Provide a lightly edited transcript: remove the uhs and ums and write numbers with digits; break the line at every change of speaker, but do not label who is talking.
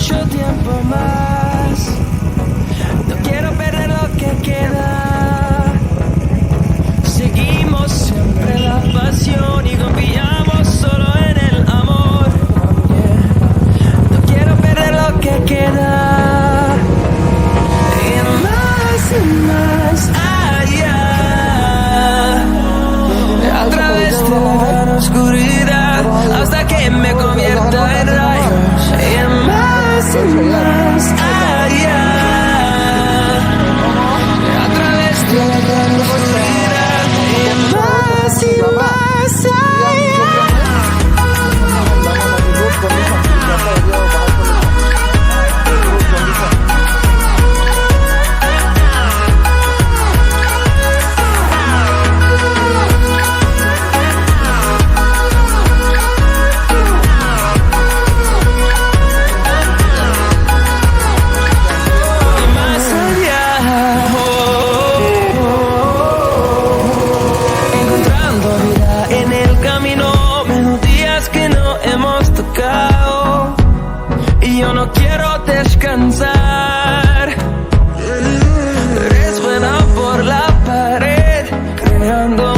mucho tiempo más. No quiero perder lo que queda. Seguimos siempre la pasión y confiamos solo en el amor. No quiero perder lo que queda. Y más allá, a través de la gran oscuridad, hasta que me convierta en rayos. Y más allá, a través de la gran oscuridad, y más allá. Y yo no quiero descansar.